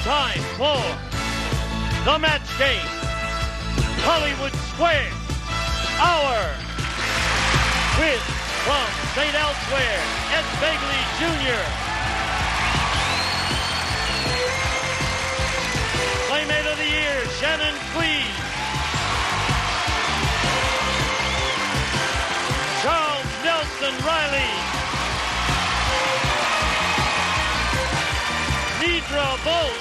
time for the match game. Hollywood Square Hour with from St. Elsewhere, Ed Begley Jr. Playmate of the Year, Shannon Tweed. Charles Nelson Riley. Nidra Bolt.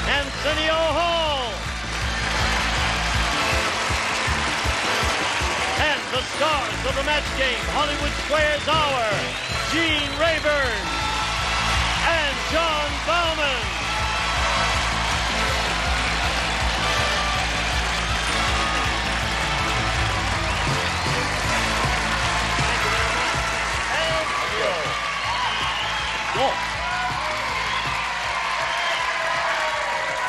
Arsenio Hall. And the stars of the match game, Hollywood Squares Hour, Gene Rayburn and John Bauman.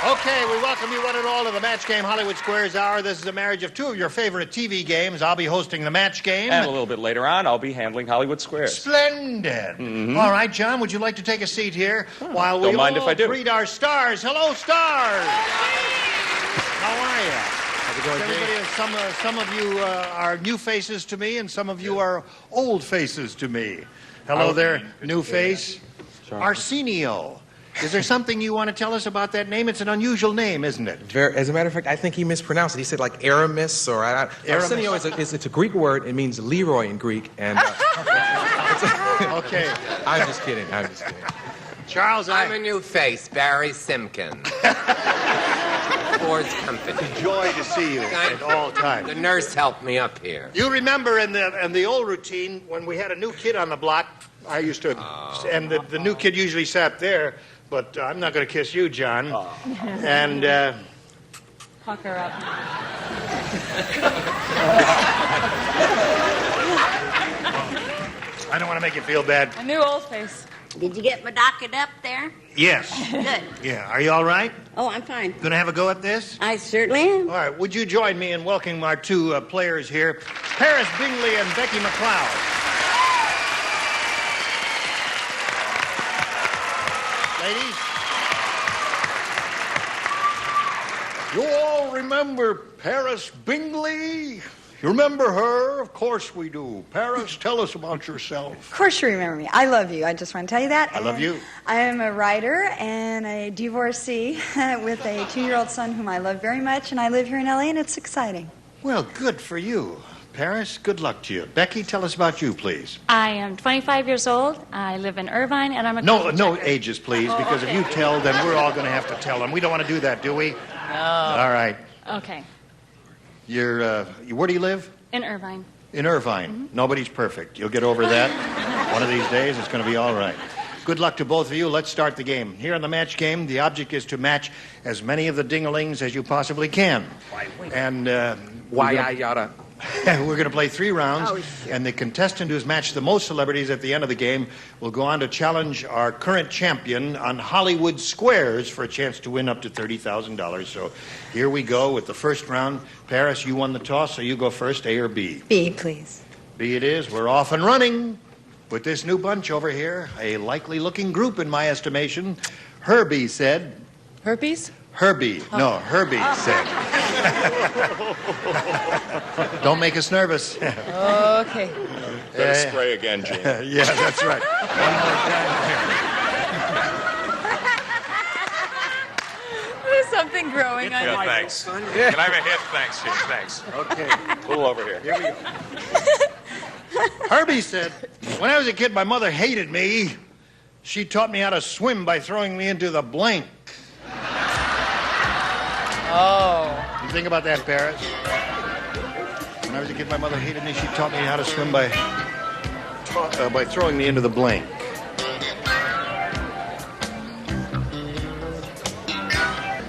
Okay, we welcome you one and all to the match game Hollywood Squares Hour. This is a marriage of two of your favorite TV games. I'll be hosting the match game. And a little bit later on, I'll be handling Hollywood Squares. Splendid. Mm-hmm. All right, John, would you like to take a seat here while we Don't mind if I do. greet our stars? Hello, stars. How are you? How's it going, Everybody, some of you are new faces to me, and some of you are old faces to me. Hello there, new face. Arsenio. Is there something you want to tell us about that name? It's an unusual name, isn't it? As a matter of fact, I think he mispronounced it. He said like Aramis or Arsenio it's a Greek word. It means Leroy in Greek. And okay, I'm just kidding. Charles, I'm a new face, Barry Simkin. Ford's company. It's a joy to see you at all times. The nurse helped me up here. You remember in the old routine when we had a new kid on the block, I used to, and the new kid usually sat there. But I'm not going to kiss you, John. And, Puck her up. I don't want to make you feel bad. A new old face. Did you get my docket up there? Yes. Good. Yeah. Are you all right? Oh, I'm fine. Going to have a go at this? I certainly am. All right. Would you join me in welcoming our two players here, Paris Bingley and Becky McLeod? Ladies, you all remember Paris Bingley? You remember her? Of course we do. Paris, tell us about yourself. Of course you remember me. I love you. I just want to tell you that. I love you. I am a writer and a divorcee with a 2-year-old son whom I love very much, and I live here in L.A., and it's exciting. Well, good for you. Paris, good luck to you. Becky, tell us about you, please. I am 25 years old. I live in Irvine, and I'm a No ages, please, because if you tell, then we're all going to have to tell them. We don't want to do that, do we? No. All right. Okay. Where do you live? In Irvine. In Irvine. Mm-hmm. Nobody's perfect. You'll get over that. One of these days, it's going to be all right. Good luck to both of you. Let's start the game. Here on the match game, the object is to match as many of the ding-a-lings as you possibly can. And Yada. we're going to play 3 rounds, and the contestant who's matched the most celebrities at the end of the game will go on to challenge our current champion on Hollywood Squares for a chance to win up to $30,000. So here we go with the first round. Paris, you won the toss, so you go first, A or B? B, please. B it is. We're off and running with this new bunch over here, a likely-looking group in my estimation. Herbie said... Herpes? Herbie. No, Herbie said. Don't make us nervous. Okay. Better spray again, Gene. Yeah, that's right. One more time. There's something growing on Yeah, you. thanks. Can I have a hit? Thanks, Gene. Thanks. Okay. A little over here. Here we go. Herbie said, when I was a kid, my mother hated me. She taught me how to swim by throwing me into the blank. Oh. You think about that, Paris? When I was a kid, my mother hated me. She taught me how to swim by throwing me into the blank.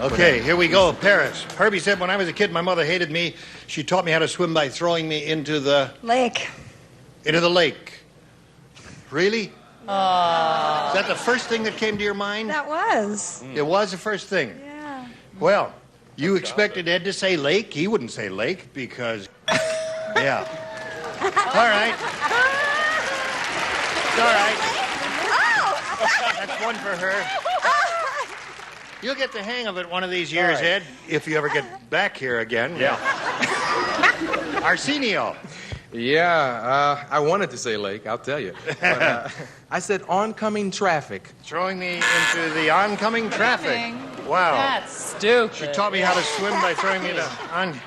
Okay, here we go. Paris. Herbie said, when I was a kid, my mother hated me. She taught me how to swim by throwing me into the... Lake. Into the lake. Really? Is that the first thing that came to your mind? That was. It was the first thing. Yeah. Well, you expected Ed to say lake. He wouldn't say lake because... Yeah. All right. It's all right. That's one for her. You'll get the hang of it one of these years, right. Ed, if you ever get back here again. Yeah. Arsenio. Yeah, I wanted to say lake, I'll tell you. But, I said oncoming traffic. Throwing me into the oncoming traffic. Wow. That's stupid. She taught me how to swim by throwing me on.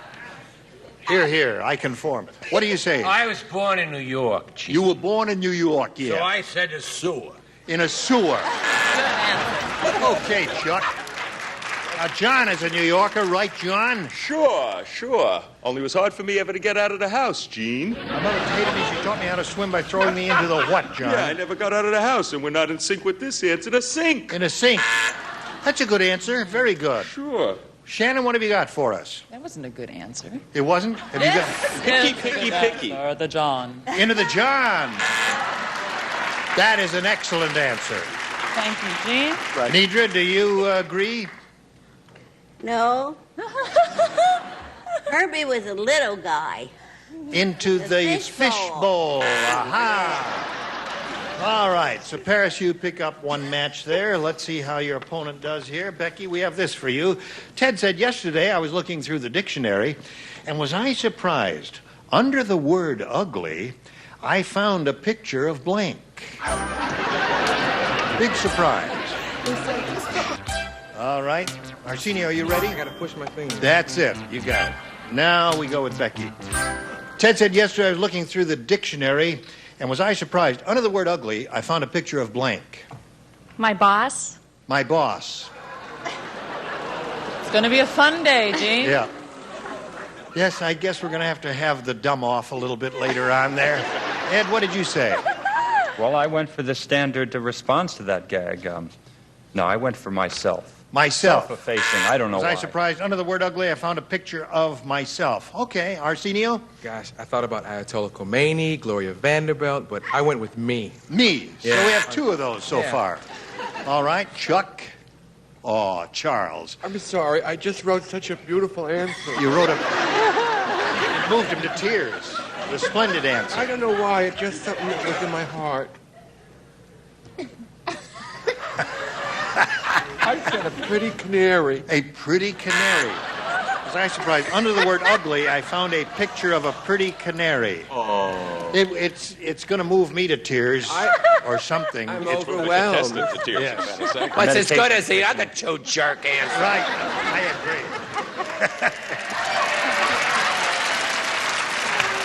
Here, I conform. What do you say? I was born in New York, Chief. You were born in New York, yeah. So I said a sewer. In a sewer. Okay, Chuck. Now, John is a New Yorker, right, John? Sure. Only it was hard for me ever to get out of the house, Gene. My mother hated me. She taught me how to swim by throwing me into the what, John? Yeah, I never got out of the house, and we're not in sync with this answer. The sink. In a sink. That's a good answer. Very good. Sure. Shannon, what have you got for us? That wasn't a good answer. It wasn't? Have you got Picky. Or the John. into the John? That is an excellent answer. Thank you, Gene. Nidra, do you agree? No. Herbie was a little guy. Into the fish bowl. Aha. All right, so Paris, you pick up one match there. Let's see how your opponent does here. Becky, we have this for you. Ted said yesterday I was looking through the dictionary, and was I surprised? Under the word ugly, I found a picture of blank. Big surprise. All right. Arsenio, are you ready? I gotta push my finger. That's it. You got it. Now we go with Becky. Ted said yesterday I was looking through the dictionary, and was I surprised? Under the word ugly, I found a picture of blank. My boss. My boss. It's going to be a fun day, Gene. Yeah. Yes, I guess we're going to have the dumb off a little bit later on there. Ed, what did you say? Well, I went for the standard response to that gag. No, I went for myself. Myself. Self-effacing. I don't know Was why. I surprised? Under the word ugly, I found a picture of myself. Okay, Arsenio? Gosh, I thought about Ayatollah Khomeini, Gloria Vanderbilt, but I went with me. Me. Yeah. So we have two of those so far. All right, Chuck. Oh, Charles. I'm sorry, I just wrote such a beautiful answer. You wrote a... It moved him to tears. The splendid answer. I don't know why, it's just something that was in my heart. I said a pretty canary. A pretty canary. Was I surprised? Under the word ugly, I found a picture of a pretty canary. Oh. It's going to move me to tears or something. I'm It's overwhelmed. To tears Yes. in a second. What's as good as the other two jerk answers? right. I agree.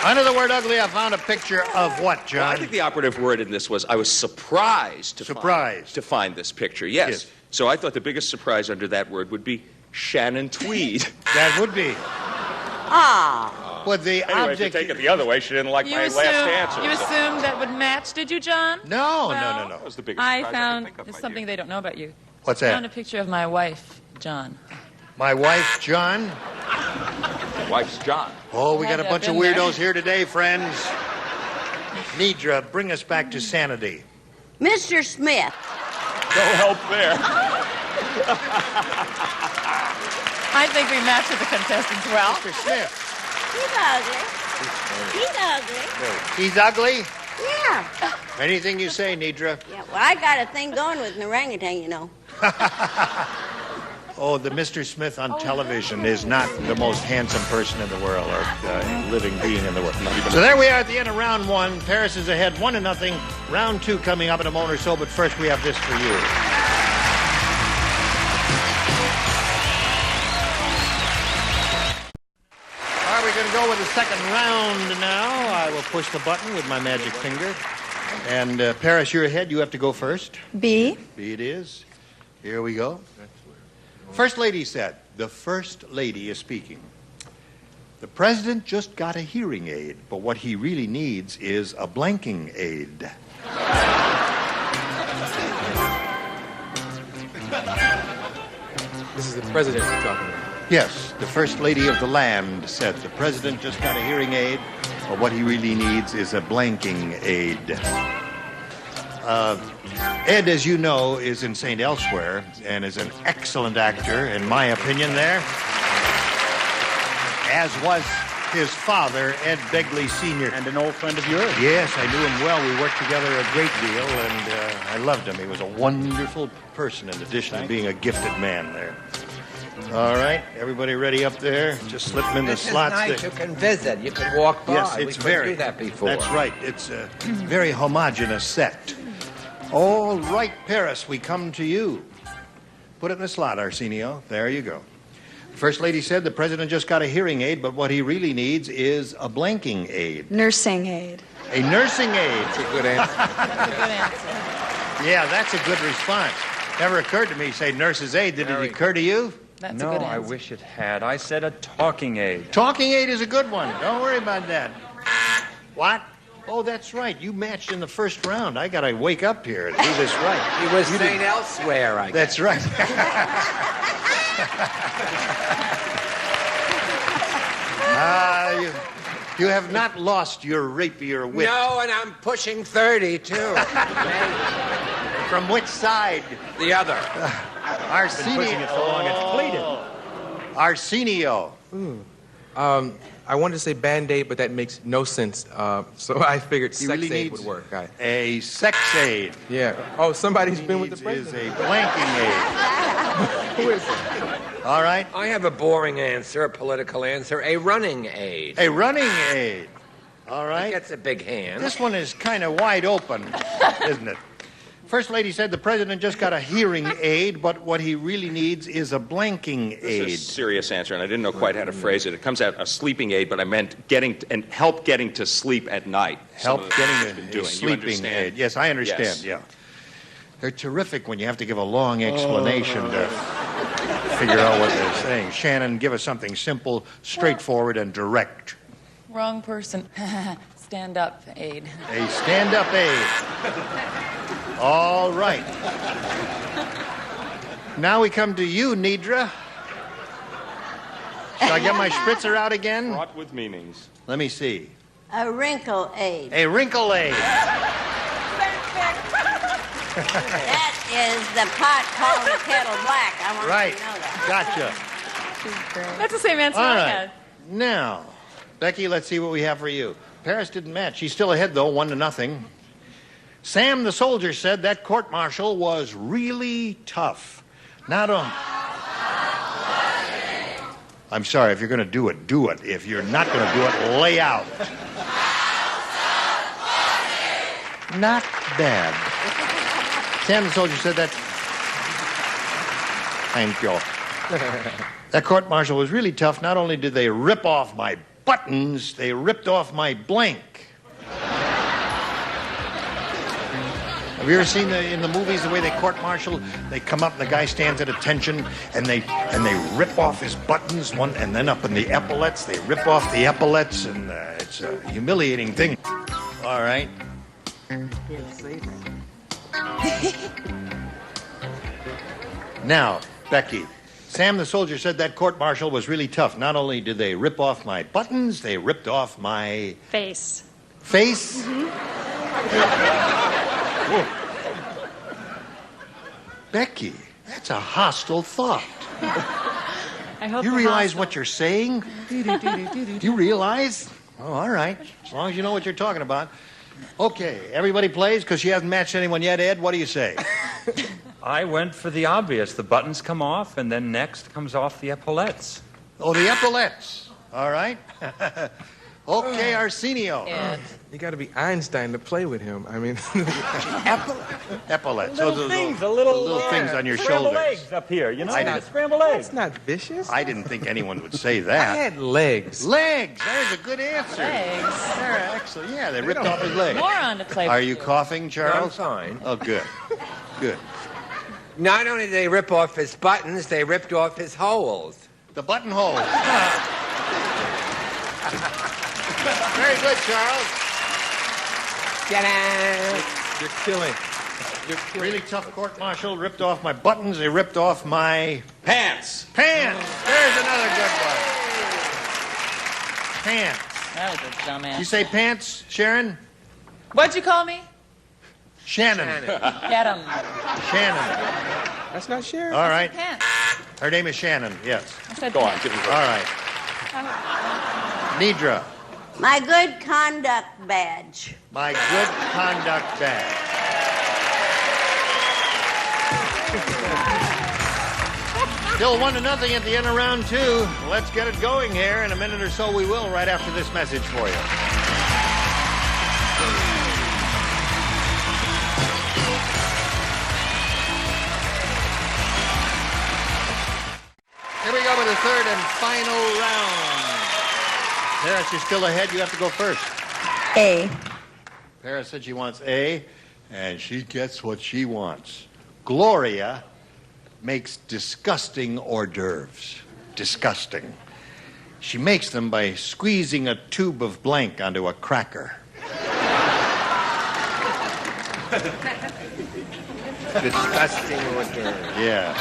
Under the word ugly, I found a picture of what, John? Well, I think the operative word in this was I was surprised to find this picture. Yes. So I thought the biggest surprise under that word would be Shannon Tweed. That would be. Ah. Well, the Anyway, if you object... take it the other way, she didn't like my last answer. You so- assumed that would match, did you, John? No. That was the biggest I surprise found could think of, it's my something dear. they don't know about you. What's I found a that? picture of my wife, John. My wife, John. Wife's John. Oh, we got a I've bunch of been there. weirdos here today, friends. Nidra, bring us back to sanity. Mr. Smith. No help there. I think we match with the contestants well. Mr. Smith. He's ugly. He's ugly? Yeah. Anything you say, Nidra. Yeah, well, I got a thing going with an orangutan, you know. Oh, the Mr. Smith on television is not the most handsome person in the world or living being in the world. So there we are at the end of round one. Paris is ahead 1-0. Round two coming up in a moment or so, but first we have this for you. All right, we're going to go with the second round now. I will push the button with my magic finger. And Paris, you're ahead. You have to go first. B. B it is. Here we go. First lady said, the first lady is speaking. The president just got a hearing aid, but what he really needs is a blanking aid. This is the president we're talking about. Yes, the first lady of the land said the president just got a hearing aid, but what he really needs is a blanking aid. Ed, as you know, is in St. Elsewhere and is an excellent actor, in my opinion, there. As was his father, Ed Begley Sr. And an old friend of yours. Yes, I knew him well. We worked together a great deal, and I loved him. He was a wonderful person in addition to being a gifted man there. All right, everybody ready up there? Just slip them in the slots. Nice. You can visit. You can walk by. Yes, it's we very. do that before. That's right. It's a very homogeneous set. All right, Paris, we come to you. Put it in the slot, Arsenio. There you go. First Lady said the president just got a hearing aid, but what he really needs is a blanking aid. Nursing aid. A nursing aid. That's a good answer. That's a good answer. Yeah, that's a good response. Never occurred to me, say nurse's aid. Did it occur to you? That's No, a good I answer. wish it had. I said a talking aid. Talking aid is a good one. Don't worry about that. What? Oh, that's right. You matched in the first round. I got to wake up here and do this right. He was saying elsewhere, I guess. That's right. You have not lost your rapier wit. No, and I'm pushing 30, too. From which side? The other. Arsenio. Pushing it so long it's pleated. Arsenio. I wanted to say Band-Aid, but that makes no sense. So I figured He sex really aid needs would work. a sex aid. Yeah. Oh, somebody's been with the Is president. a blanking aid. Who is it? All right. I have a boring answer, a political answer, a running aid. A running aid. All He right. gets a big hand. This one is kind of wide open, isn't it? First Lady said the president just got a hearing aid, but what he really needs is a blanking This is a aid. serious answer, and I didn't know quite how to phrase it. It comes out a sleeping aid, but I meant help getting to sleep at night. Some Help of the things he's getting been a doing. You sleeping understand? aid. Yes, I understand. Yes. Yeah. They're terrific when you have to give a long explanation to figure out what they're saying. Shannon, give us something simple, straightforward, and direct. Wrong person. Stand-up aid. A stand-up aid. All right. Now we come to you, Nidra. Shall I get my spritzer out again? Fraught with meanings. Let me see. A wrinkle aid. A wrinkle aid. That is the pot calling the kettle black. I want Right. you to know that. Gotcha. That's the same answer All I right. had. Now, Becky, let's see what we have for you. Paris didn't match. She's still ahead, though, 1-0. Sam the soldier said that court-martial was really tough. Not on... I'm sorry, if you're going to do it, do it. If you're not going to do it, lay out. Not bad. Sam the soldier said that... Thank you. That court-martial was really tough. Not only did they rip off my buttons, they ripped off my blank. Have you ever seen in the movies the way they court-martial? They come up and the guy stands at attention and they rip off his buttons, one, and then up in the epaulets, they rip off the epaulets, and it's a humiliating thing. All right. Now, Becky, Sam the soldier said that court-martial was really tough. Not only did they rip off my buttons, they ripped off my... Face. Face? Whoa. Becky, that's a hostile thought. I hope You the realize hostile- what you're saying? Do you realize? Oh, all right. As long as you know what you're talking about. Okay, everybody plays because she hasn't matched anyone yet. Ed, what do you say? I went for the obvious. The buttons come off, and then next comes off the epaulettes. Oh, the epaulets. All right. Okay, Arsenio. Yeah. You got to be Einstein to play with him. I mean, Epaulets. Little Those are things, the a little, little things on your scrambled shoulders. eggs up here, you know? I didn't- Scrambled eggs. it's not vicious. I didn't think anyone would say I that. had legs. Legs. There's a good answer. Legs. They're excellent. Yeah, they ripped off his legs. Moron to play Are with you coughing, Charles? I'm fine. Oh, good. Good. Not only did they rip off his buttons, they ripped off his holes. The buttonhole. Very good, Charles. Ta-da! You're killing. You're killing. Really tough court-martial. Ripped off my buttons. They ripped off my Pants. pants. There's another good one. Pants. That was a dumb You answer. say pants, Sharon? What'd you call me? Shannon. Get him. Shannon. That's not Sharon. All right. Pants. Her name is Shannon, yes. I said Go on, pants. give me All right. Nidra. My good conduct badge. My good conduct badge. Still 1-0 at the end of round 2. Let's get it going here. In a minute or so we will, right after this message for you. Here we go with the third and final round. Paris, you're still ahead. You have to go first. A. Paris said she wants A, and she gets what she wants. Gloria makes disgusting hors d'oeuvres. Disgusting. She makes them by squeezing a tube of blank onto a cracker. Disgusting hors d'oeuvres. Yeah.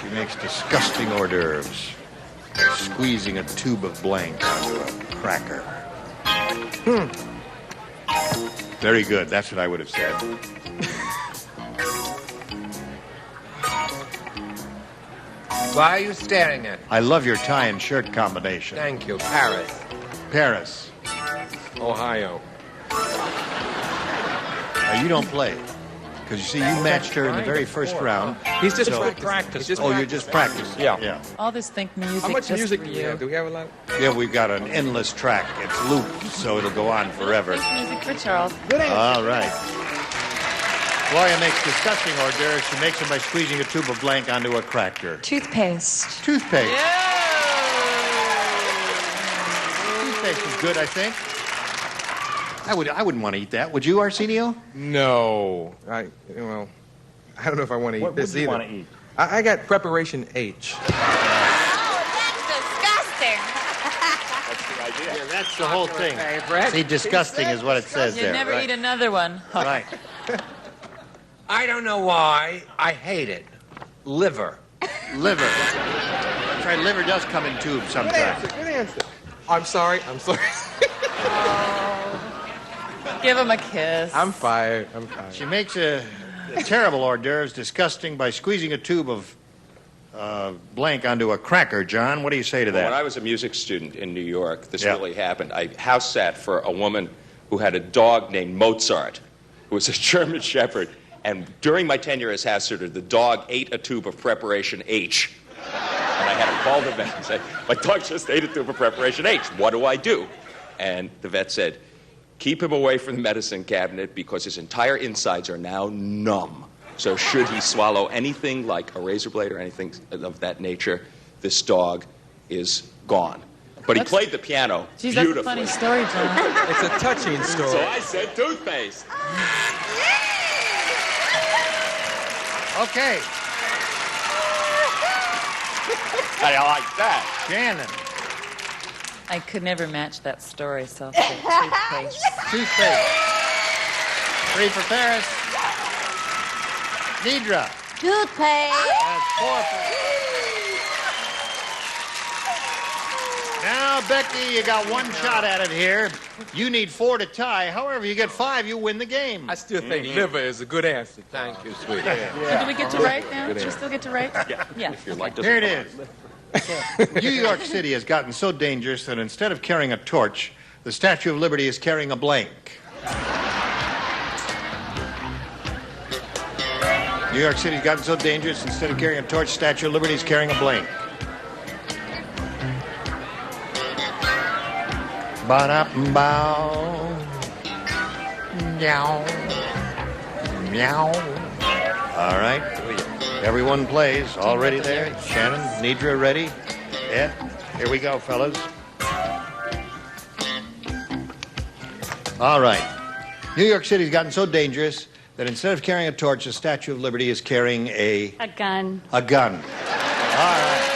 She makes disgusting hors d'oeuvres. Squeezing a tube of blank onto a cracker. Very good. That's what I would have said. Why are you staring at me? I love your tie and shirt combination. Thank you. Paris. Paris. Ohio. Now, you don't play. Because, you see, you matched her in the very first round. He's just practicing. You're just practicing. Yeah. All this think music. How much just music for do we have? Do we have a lot? Yeah, we've got an endless track. It's looped, so it'll go on forever. This music for Charles. All right. Gloria makes disgusting hors d'oeuvres. She makes them by squeezing a tube of blank onto a cracker. Toothpaste. Toothpaste. Toothpaste is good, I think. I wouldn't want to eat that. Would you, Arsenio? No. I don't know if I want to eat this either. What would you want to eat? I got preparation H. Oh, that's disgusting. Yeah, that's the whole thing. See, disgusting is what it says You there. never right? eat another one. Right. I don't know why. I hate it. Liver. Liver. That's right, liver does come in tubes sometimes. Good answer. I'm sorry. Give him a kiss. I'm fired. She makes a terrible hors d'oeuvres disgusting by squeezing a tube of blank onto a cracker. John, what do you say to that? When I was a music student in New York, this really happened. I house sat for a woman who had a dog named Mozart, who was a German Shepherd. And during my tenure as house sitter, the dog ate a tube of preparation H. And I had to call the vet and say, my dog just ate a tube of preparation H. What do I do? And the vet said, keep him away from the medicine cabinet because his entire insides are now numb. So should he swallow anything like a razor blade or anything of that nature, this dog is gone. But he played the piano beautifully. That's a funny story, John. It's a touching story. So I said toothpaste. Okay. How do you like that? Shannon. I could never match that story, so I'll say toothpaste. Toothpaste. 3 for Paris. Nidra. Toothpaste. That's 4 for... Now, Becky, you got one shot at it here. You need 4 to tie. However, you get 5, you win the game. I still think liver is a good answer. Thank you, sweetie. So do we get to write now? Do we still get to write? Yeah. If your light doesn't Here it is. New York City has gotten so dangerous that instead of carrying a torch, the Statue of Liberty is carrying a blank. New York City's gotten so dangerous, instead of carrying a torch, Statue of Liberty is carrying a blank. Ba-da-bow. Meow. Meow. All right. Everyone plays. All ready there? Shannon, Nidra ready? Ed? Here we go, fellas. All right. New York City's gotten so dangerous that instead of carrying a torch, the Statue of Liberty is carrying a gun. A gun. All right.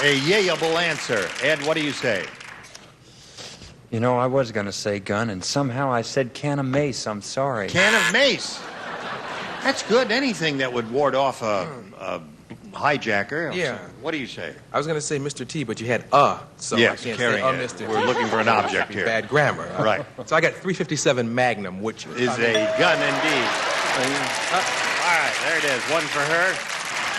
A yayable answer. Ed, what do you say? You know, I was going to say gun, and somehow I said can of mace. I'm sorry. Can of mace. That's good. Anything that would ward off a hijacker. Yeah. What do you say? I was going to say Mr. T, but you had so yes, I can't carrying say it. Mr. T. We're looking for an object here. Bad grammar. Right. So I got 357 Magnum, which is a gun indeed. All right, there it is. 1 for her.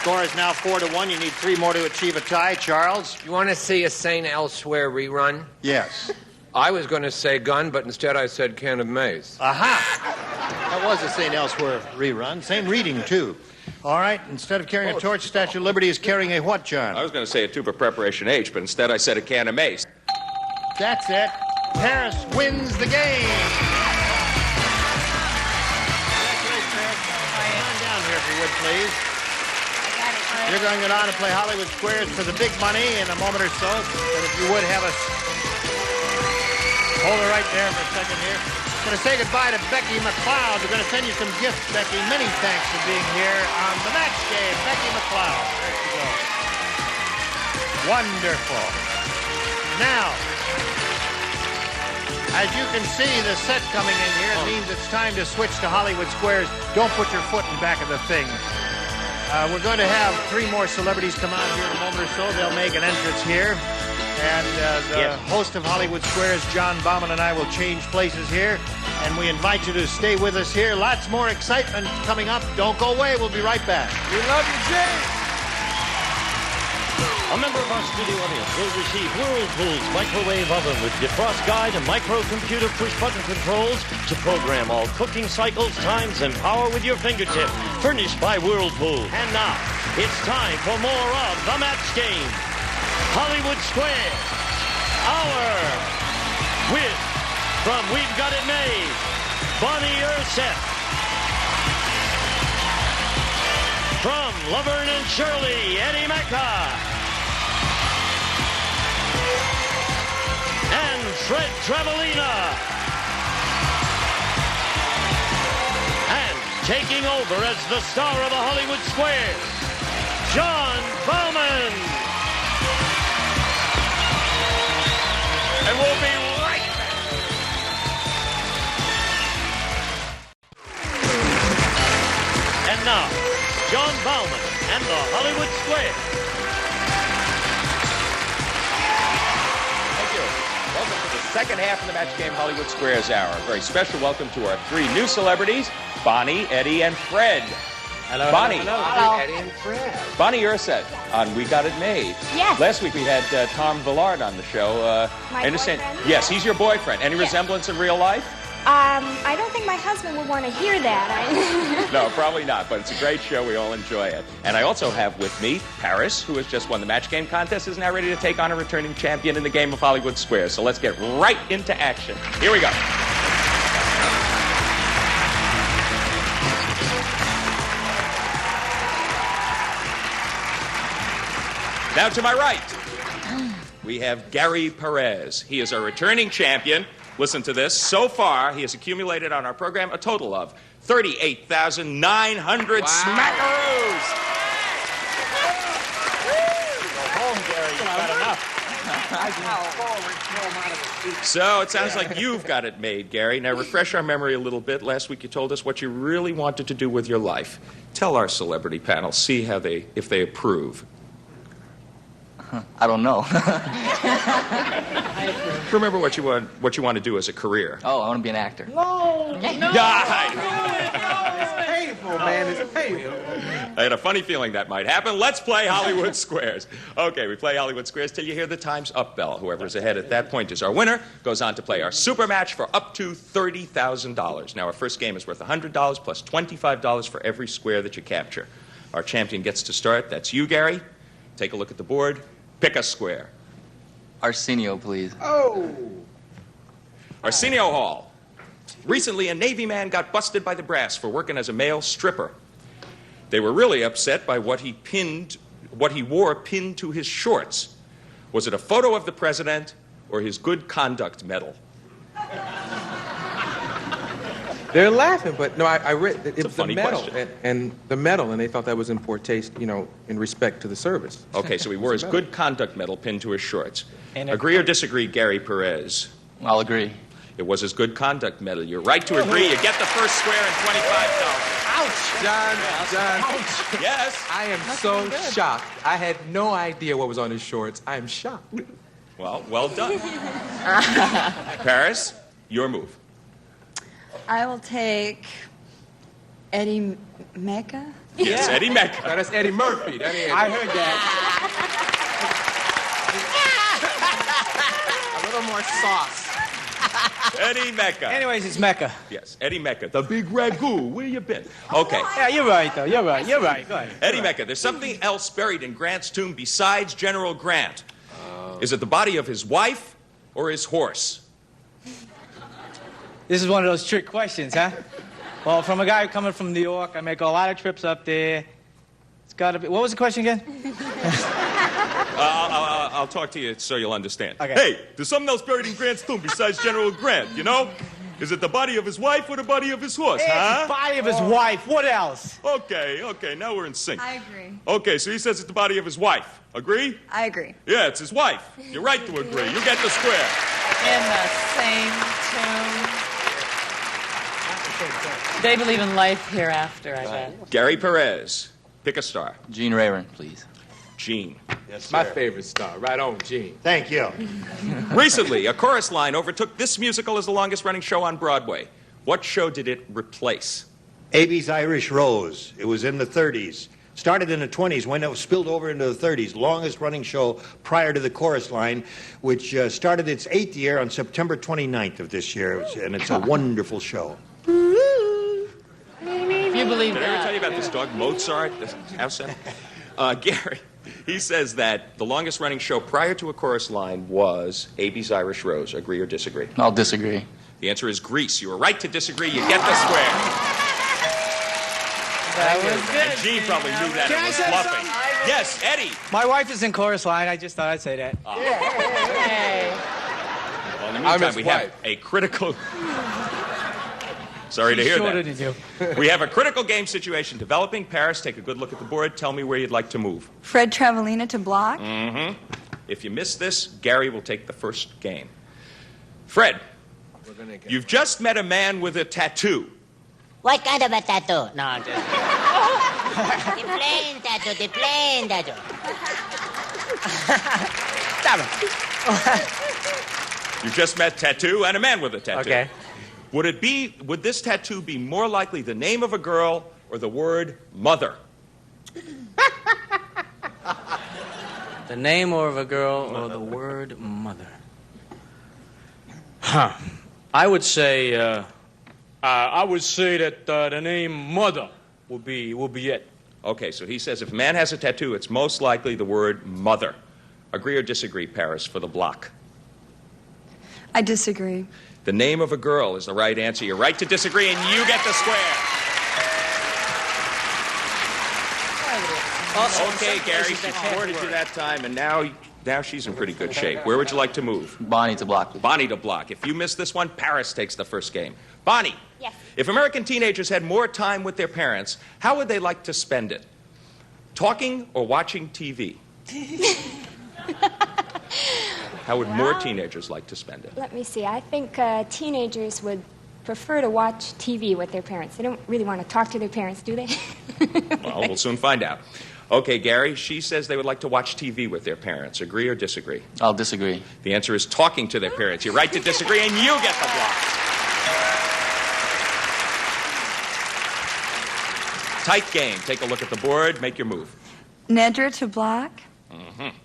Score is now 4-1. You need 3 more to achieve a tie. Charles? You want to see a St. Elsewhere rerun? Yes. I was going to say gun, but instead I said can of maize. Aha! That was a St. Elsewhere rerun. Same reading, too. All right, instead of carrying a torch, Statue of Liberty is carrying a what, John? I was going to say a tube of preparation H, but instead I said a can of mace. That's it. Paris wins the game. Congratulations, Paris. Come on down here, if you would, please. You're going to go on to play Hollywood Squares for the big money in a moment or so. But if you would have us hold her right there for a second here. I'm going to say goodbye to Becky McLeod. We're going to send you some gifts, Becky. Many thanks for being here on the match game. Becky McLeod. There you go. Wonderful. Now, as you can see, the set coming in here, it means it's time to switch to Hollywood Squares. Don't put your foot in the back of the thing. We're going to have 3 more celebrities come out here in a moment or so. They'll make an entrance here. And the host of Hollywood Squares, John Bauman, and I will change places here. And we invite you to stay with us here. Lots more excitement coming up. Don't go away. We'll be right back. We love you, Jay. A member of our studio audience will receive Whirlpool's microwave oven with defrost guide and microcomputer push-button controls to program all cooking cycles, times, and power with your fingertip. Furnished by Whirlpool. And now, it's time for more of the match game. Hollywood Squares. With, from We've Got It Made, Bonnie Urseth. From Laverne and Shirley, Eddie Mecca. And Fred Travelina. And taking over as the star of the Hollywood Squares, John Bauman. And we'll be right back. And now, John Bauman and the Hollywood Squares. Welcome to the second half of the Match Game Hollywood Squares Hour. A very special welcome to our 3 new celebrities, Bonnie, Eddie, and Fred. Hello, Bonnie. hello. Eddie and Fred. Bonnie Urseth on We Got It Made. Yes. Last week we had Tom Villard on the show. My I understand. boyfriend? Yes, he's your boyfriend. Any resemblance in real life? I don't think my husband would want to hear that. No, probably not, but it's a great show. We all enjoy it. And I also have with me Paris, who has just won the Match Game contest, is now ready to take on a returning champion in the game of Hollywood Squares. So let's get right into action. Here we go. Now to my right, we have Gary Perez. He is our returning champion. Listen to this. So far, he has accumulated on our program a total of 38,900 smackaroos. Go home, Gary. You've got enough. So it sounds like you've got it made, Gary. Now refresh our memory a little bit. Last week you told us what you really wanted to do with your life. Tell our celebrity panel, see how if they approve. I don't know. Remember what you want to do as a career. Oh, I want to be an actor. No. It's painful, man. It's painful. I had a funny feeling that might happen. Let's play Hollywood Squares. Okay, we play Hollywood Squares till you hear the time's up bell. Whoever's ahead at that point is our winner. Goes on to play our super match for up to $30,000. Now, our first game is worth $100 plus $25 for every square that you capture. Our champion gets to start. That's you, Gary. Take a look at the board. Pick a square. Arsenio, please. Oh! Arsenio Hall. Recently, a Navy man got busted by the brass for working as a male stripper. They were really upset by what he wore pinned to his shorts. Was it a photo of the president or his good conduct medal? They're laughing, but no, I read it was the funny medal question. and the medal, and they thought that was in poor taste, in respect to the service. Okay, so he wore his good conduct medal pinned to his shorts. Agree or disagree, Gary Perez? I'll agree. It was his good conduct medal. You're right to agree. You get the first square and $25. Ouch! John. Ouch. Yes. I am so shocked. I had no idea what was on his shorts. I am shocked. Well done. Paris, your move. I will take Eddie Mecca. Yes, Eddie Mecca. No, that's Eddie Murphy. That ain't I heard that. A little more sauce. Eddie Mecca. Anyways, it's Mecca. Yes, Eddie Mecca. The big ragu. Where you been? Okay. Yeah, you're right, though. You're right. Go ahead. Eddie Mecca, there's something else buried in Grant's tomb besides General Grant. Is it the body of his wife or his horse? This is one of those trick questions, huh? Well, from a guy coming from New York, I make a lot of trips up there. It's got to be... What was the question again? I'll talk to you so you'll understand. Okay. Hey, there's something else buried in Grant's tomb besides General Grant, you know? Is it the body of his wife or the body of his horse, huh? The body of his wife. What else? Okay, now we're in sync. I agree. Okay, so he says it's the body of his wife. Agree? I agree. Yeah, it's his wife. You're right to agree. You get the square. In the same tomb. They believe in life hereafter, I bet. Gary Perez, pick a star. Gene Rayburn, please. Gene. Yes, my sir. favorite star. Right on, Gene. Thank you. Recently, a chorus line overtook this musical as the longest-running show on Broadway. What show did it replace? Abie's Irish Rose. It was in the 30s. Started in the 20s, when it was spilled over into the 30s. Longest running show prior to the chorus line, which started its 8th year on September 29th of this year. And it's a wonderful show. If you believe Did I ever that. tell you about this dog, Mozart, the house elf? Gary, he says that the longest-running show prior to a chorus line was Abie's Irish Rose. Agree or disagree? I'll disagree. The answer is Grease. You were right to disagree. You get the square. That was good. And Gene probably knew that Can and I was say bluffing. something? Yes, Eddie. My wife is in chorus line. I just thought I'd say that. Hey. Well, in the I'm meantime, his we have wife. a critical... Sorry to She's hear shorter that. than you. We have a critical game situation developing. Paris, take a good look at the board. Tell me where you'd like to move. Fred Travelina to block. Mm-hmm. If you miss this, Gary will take the first game. Fred, you've just met a man with a tattoo. What kind of a tattoo? No, I'm just... the plain tattoo, the plain tattoo. You've just met tattoo and a man with a tattoo. Okay. Would this tattoo be more likely the name of a girl or the word mother? The name of a girl or the word mother? Huh. I would say that the name mother will be it. Okay, so he says if a man has a tattoo, it's most likely the word mother. Agree or disagree, Paris, for the block? I disagree. The name of a girl is the right answer. You're right to disagree, and you get the square. Okay, Gary, she thwarted you that time, and now she's in pretty good shape. Where would you like to move? Bonnie to block, please. Bonnie to block. If you miss this one, Paris takes the first game. Bonnie. Yes. If American teenagers had more time with their parents, how would they like to spend it? Talking or watching TV? How would more teenagers like to spend it? Let me see. I think teenagers would prefer to watch TV with their parents. They don't really want to talk to their parents, do they? Well, we'll soon find out. Okay, Gary, she says they would like to watch TV with their parents. Agree or disagree? I'll disagree. The answer is talking to their parents. You're right to disagree, and you get the block. Tight game. Take a look at the board. Make your move. Nedra to block. Mm-hmm.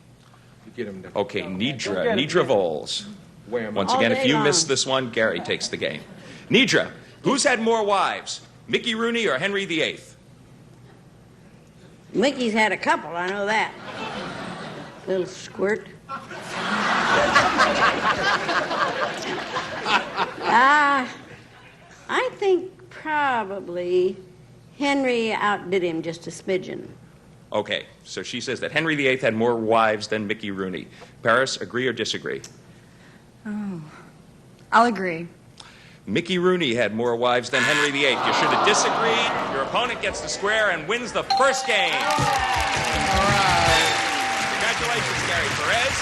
Get him there. Okay, Nidra Voles. Once again, if you miss this one, Gary takes the game. Nidra, who's had more wives, Mickey Rooney or Henry VIII? Mickey's had a couple, I know that. Little squirt. I think probably Henry outdid him just a smidgen. Okay, so she says that Henry VIII had more wives than Mickey Rooney. Paris, agree or disagree? Oh. I'll agree. Mickey Rooney had more wives than Henry VIII. You should have disagreed. Your opponent gets the square and wins the first game. All right. Congratulations, Gary Perez.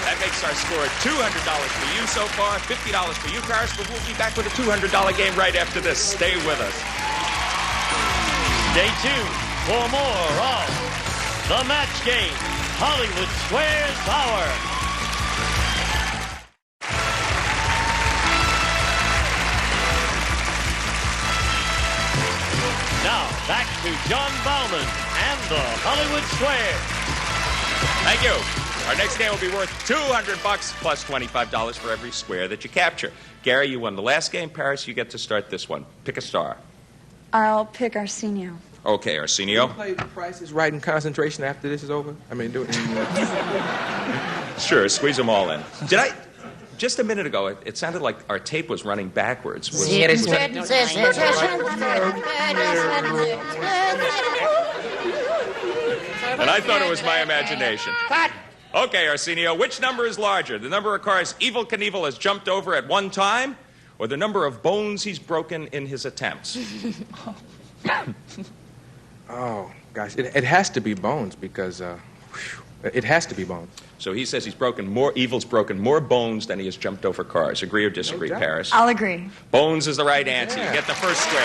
That makes our score $200 for you so far, $50 for you, Paris, but we'll be back with a $200 game right after this. Stay with us. Stay tuned for more of The Match Game, Hollywood Squares Hour. Now Now, back to John Bauman and the Hollywood Square. Thank you. Our next game will be worth $200 plus $25 for every square that you capture. Gary, you won the last game. Paris, you get to start this one. Pick a star. I'll pick Arsenio. Okay, Arsenio. Play The Price is Right in concentration after this is over? I mean, do it. Sure, squeeze them all in. Just a minute ago, it sounded like our tape was running backwards. Yeah, it is. And I thought it was my imagination. Cut! Okay, Arsenio, which number is larger? The number of cars Evel Knievel has jumped over at one time, or the number of bones he's broken in his attempts? Oh, gosh. It has to be Bones because it has to be Bones. So he says Evel's broken more bones than he has jumped over cars. Agree or disagree, No doubt. Paris? I'll agree. Bones is the right answer. Yeah. You get the first square.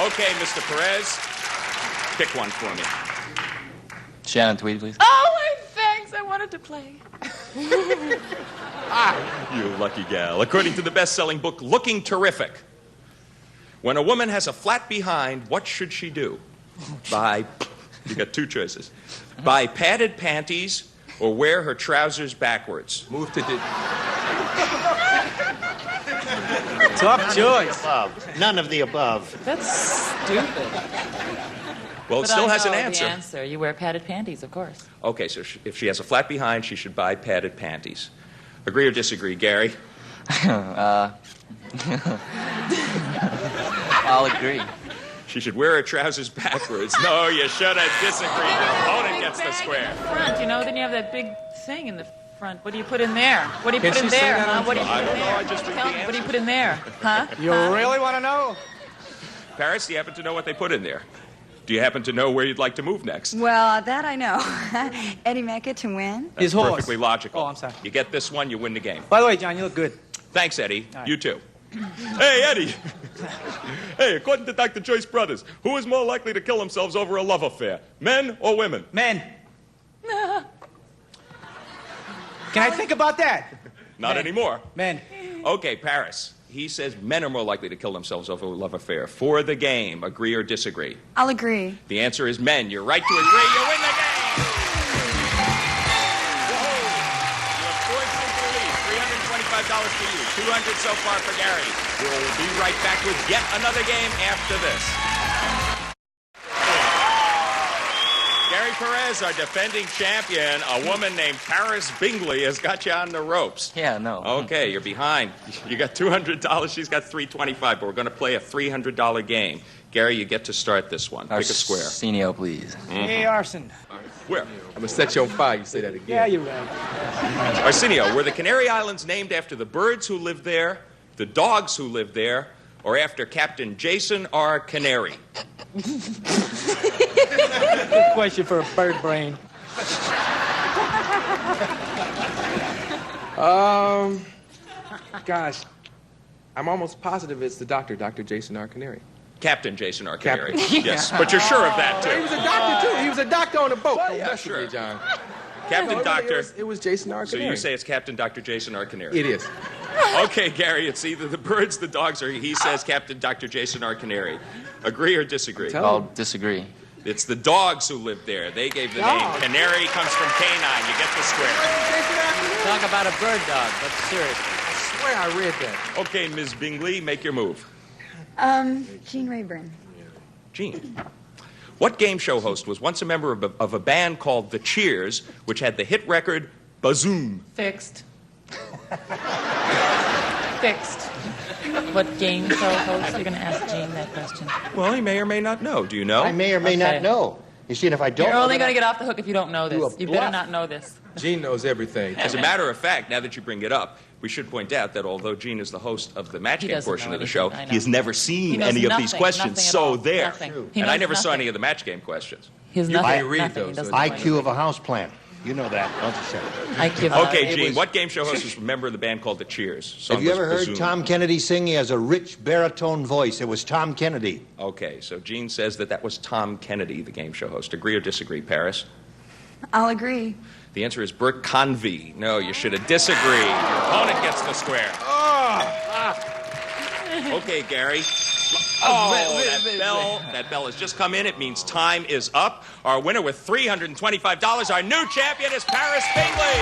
Okay, Mr. Perez, pick one for me. Shannon Tweed, please. Oh, thanks. I wanted to play. You lucky gal. According to the best-selling book, Looking Terrific, when a woman has a flat behind, what should she do? You got two choices. Buy padded panties or wear her trousers backwards. Move to Tough choice. None of the above. That's stupid. Well, it But still I has an know answer. The answer. You wear padded panties, of course. Okay, so if she has a flat behind, she should buy padded panties. Agree or disagree, Gary? I'll agree. She should wear her trousers backwards. No, you should have disagreed. Your opponent gets the square. Front, then you have that big thing in the front. What do you put in there? What do you Can put in she say there? that Huh? on What do you put I in don't know. there? I just read Tell the me, what do you answer. put in there? Huh? You really want to know? Paris, do you happen to know what they put in there? Do you happen to know where you'd like to move next? Well, that I know. Eddie Mecca to win. That's His horse. perfectly logical. Oh, I'm sorry. You get this one, you win the game. By the way, John, you look good. Thanks, Eddie. All right. You too. Hey, Eddie. Hey, according to Dr. Joyce Brothers, who is more likely to kill themselves over a love affair, men or women? Men. Can I think about that? Not anymore. Men. Okay, Paris. He says men are more likely to kill themselves over a love affair. For the game, agree or disagree? I'll agree. The answer is men. You're right to agree. You win the game! Whoa! You have 4 simple leads. $325 for you. $200 so far for Gary. We'll be right back with yet another game after this. Gary Perez, our defending champion, a woman named Paris Bingley, has got you on the ropes. Yeah, no. Okay, you're behind. You got $200. She's got $325, but we're going to play a $300 game. Gary, you get to start this one. Pick a square. Arsenio, please. Hey, Arson. Where? I'm going to set you on fire. You say that again. Yeah, you're right. Arsenio, were the Canary Islands named after the birds who lived there, the dogs who lived there, or after Captain Jason R. Canary? Good question for a bird brain. Gosh. I'm almost positive it's the doctor, Dr. Jason R. Canary. Captain Jason R. Canary. Captain. Yes, but you're sure of that, He too. was a doctor, too. He was a doctor on the boat. Well, Don't yeah, mess with sure. me, John. Captain Doctor. It was Jason R. So Canary. you say it's Captain Dr. Jason R. Canary? It is. Okay, Gary, it's either the birds, the dogs, or he says Captain Dr. Jason R. Canary. Agree or disagree? I'll disagree. It's the dogs who lived there. They gave the name. Canary comes from canine. You get the square. Talk about a bird dog. That's serious. I swear I read that. Okay, Ms. Bingley, make your move. Gene Rayburn. Gene. What game show host was once a member of a band called The Cheers, which had the hit record Bazoom? Fixed. Fixed. What game show host? You're going to ask Gene that question. Well, he may or may not know. Do you know? I may or may not know. You see, and if I don't You're know, only then going to get off the hook if you don't know Do a this. You better bluff. not know this. Gene knows everything. As a matter of fact, now that you bring it up, we should point out that although Gene is the host of the match He game doesn't portion know of the anything, show, I know. he has never He seen knows any of these nothing, questions. nothing at So all. there. Nothing. He And I knows never saw nothing. any of the match game questions. He has You nothing. can read, nothing. though, He so doesn't it's know IQ of a house plant. You know that, don't you, sir? anything. IQ. Okay, it Gene, was- what game show host was a member of the band called The Cheers? Song Have you was ever heard Bazoom. Tom Kennedy sing? He has a rich baritone voice. It was Tom Kennedy. Okay, so Gene says that was Tom Kennedy, the game show host. Agree or disagree, Paris? I'll agree. The answer is Bert Convey. No, you should have disagreed. Your opponent gets the square. Okay, Gary. That bell has just come in. It means time is up. Our winner with $325, our new champion is Paris Bingley.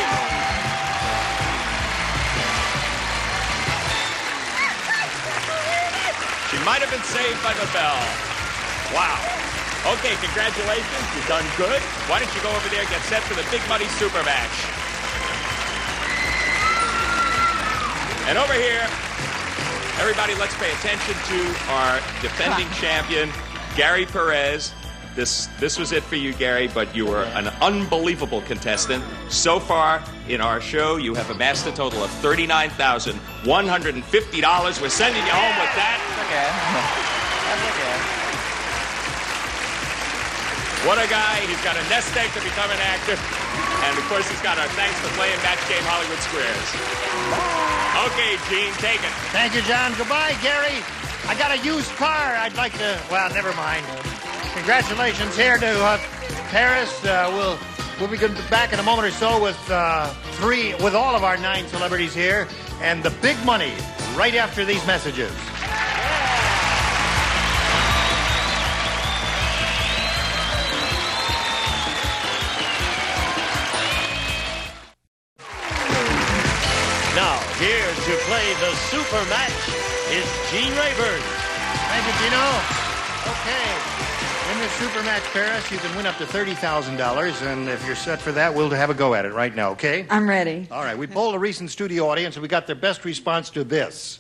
She might have been saved by the bell. Wow. Okay, congratulations. You've done good. Why don't you go over there and get set for the Big Money Super Match? And over here, everybody, let's pay attention to our defending champion, Gary Perez. This was it for you, Gary, but you were an unbelievable contestant. So far in our show, you have amassed a total of $39,150. We're sending you home with that. Okay. That's okay. What a guy. He's got a nest egg to become an actor. And, of course, he's got our thanks for playing Match Game Hollywood Squares. Okay, Gene, take it. Thank you, John. Goodbye, Gary. I got a used car. I'd like to... Well, never mind. Congratulations here to Paris. We'll be back in a moment or so with all of our 9 celebrities here, and the big money right after these messages. Now, here to play the super match is Gene Rayburn. Thank you, Gino. Okay. In this super match, Paris, you can win up to $30,000, and if you're set for that, we'll have a go at it right now, okay? I'm ready. All right. We polled a recent studio audience, and we got their best response to this.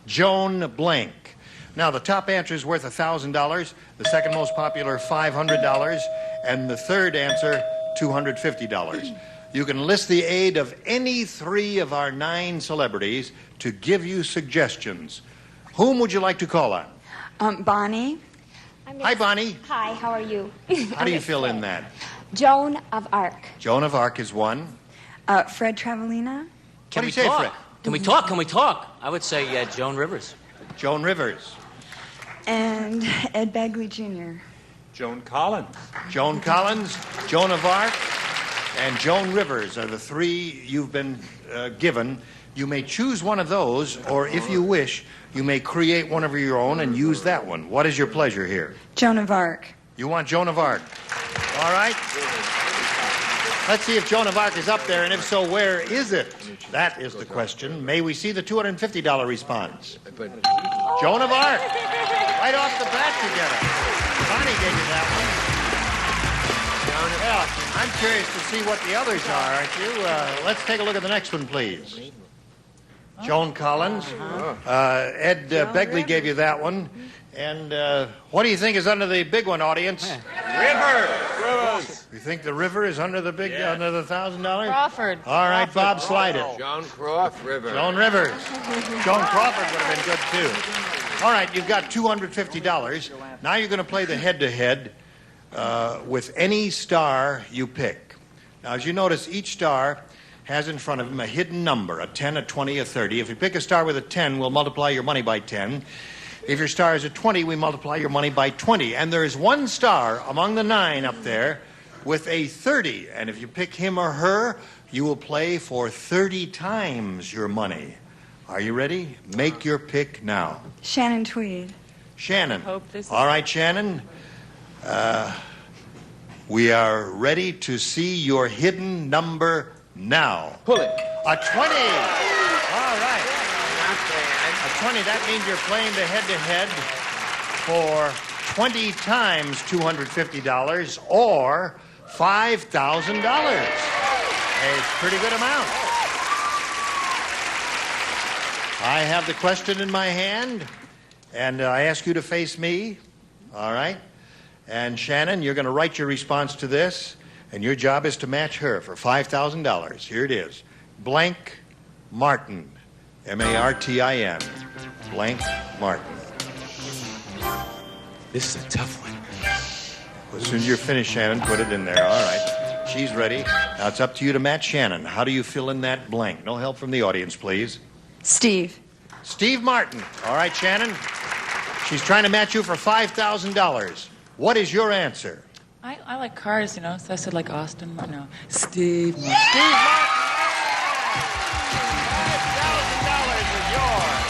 Joan Blank. Now, the top answer is worth $1,000, the second most popular, $500, and the third answer, $250. You can enlist the aid of any 3 of our 9 celebrities to give you suggestions. Whom would you like to call on? Bonnie. Hi, Bonnie. Hi, how are you? How do you feel in that? Joan of Arc. Joan of Arc is one. Fred Travellina. What do you say, Fred? Can we talk? Can we talk? I would say Joan Rivers. Joan Rivers. And Ed Begley Jr. Joan Collins. Joan Collins, Joan of Arc, and Joan Rivers are the 3 you've been given. You may choose one of those, or if you wish, you may create one of your own and use that one. What is your pleasure here? Joan of Arc. You want Joan of Arc. All right. Let's see if Joan of Arc is up there, and if so, where is it? That is the question. May we see the $250 response? Joan of Arc. Right off the bat you get it. Bonnie gave you that one. Well, I'm curious to see what the others are, aren't you? Let's take a look at the next one, please. Joan Collins. Ed Begley gave you that one. And what do you think is under the big one, audience? Rivers. You think the river is under the big, under the $1,000? Crawford. All right, Bob, slide it. Joan Crawford. Rivers. Joan Rivers. Joan Crawford would have been good, too. All right, you've got $250. Now you're going to play the head-to-head with any star you pick. Now, as you notice, each star has in front of him a hidden number, a 10, a 20, a 30. If you pick a star with a 10, we'll multiply your money by 10. If your star is a 20, we multiply your money by 20. And there is one star among the 9 up there with a 30. And if you pick him or her, you will play for 30 times your money. Are you ready? Make your pick now. Shannon Tweed. Shannon. Hope this is- All right, Shannon. We are ready to see your hidden number now. Pull it. A 20. All right. A 20, that means you're playing the head-to-head for 20 times $250 or $5,000. A pretty good amount. I have the question in my hand, and I ask you to face me. All right? And Shannon, you're going to write your response to this, and your job is to match her for $5,000. Here it is. Blank Martin. M-A-R-T-I-N. Blank Martin. This is a tough one. As soon as you're finished, Shannon, put it in there. All right. She's ready. Now it's up to you to match Shannon. How do you fill in that blank? No help from the audience, please. Steve. Steve Martin. All right, Shannon. She's trying to match you for $5,000. What is your answer? I like cars, so I said like Austin. No. Steve. Steve Martin. $5,000 is yours.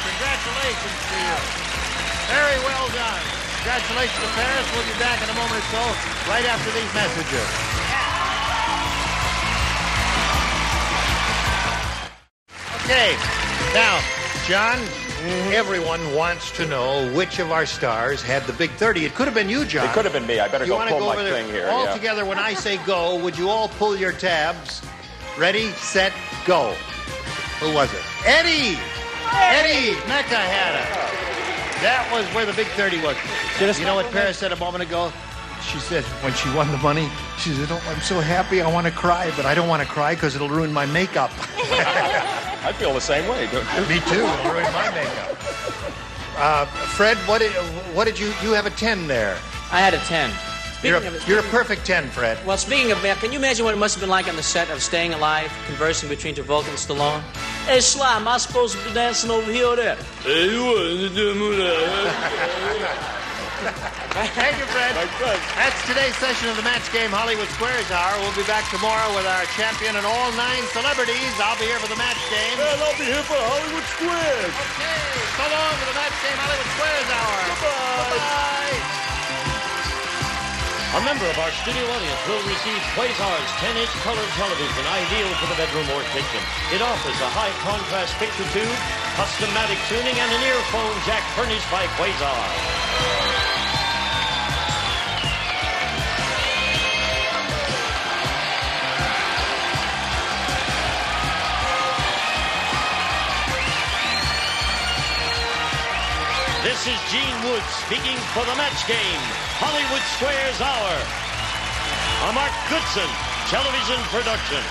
Congratulations to you. Very well done. Congratulations to Paris. We'll be back in a moment or so, right after these messages. Okay. Now, John, everyone wants to know which of our stars had the big 30. It could have been you, John. It could have been me. I better You go wanna pull go my over there? thing here. All yeah. together, when I say go, would you all pull your tabs? Ready, set, go. Who was it? Eddie! Eddie Mecca had it. That was where the big 30 was. You know what Paris said a moment ago? She said when she won the money, she said, "Oh, I'm so happy, I want to cry, but I don't want to cry because it'll ruin my makeup." I feel the same way. Me too. It'll ruin my makeup. Fred, what did you have a 10 there? I had a 10. You're a perfect 10, Fred. Well, speaking of can you imagine what it must have been like on the set of Staying Alive, conversing between Travolta and Stallone? Hey, Sly, am I supposed to be dancing over here or there? Hey, you Thank you, Fred. That's today's session of the Match Game Hollywood Squares Hour. We'll be back tomorrow with our champion and all 9 celebrities. I'll be here for the Match Game. And I'll be here for Hollywood Squares. Okay, so long for the Match Game Hollywood Squares Hour. Goodbye. Bye. A member of our studio audience will receive Quasar's 10-inch color television, ideal for the bedroom or kitchen. It offers a high-contrast picture tube, custom-matic tuning, and an earphone jack furnished by Quasar. This is Gene Wood speaking for the Match Game Hollywood Squares Hour. A Mark Goodson television production.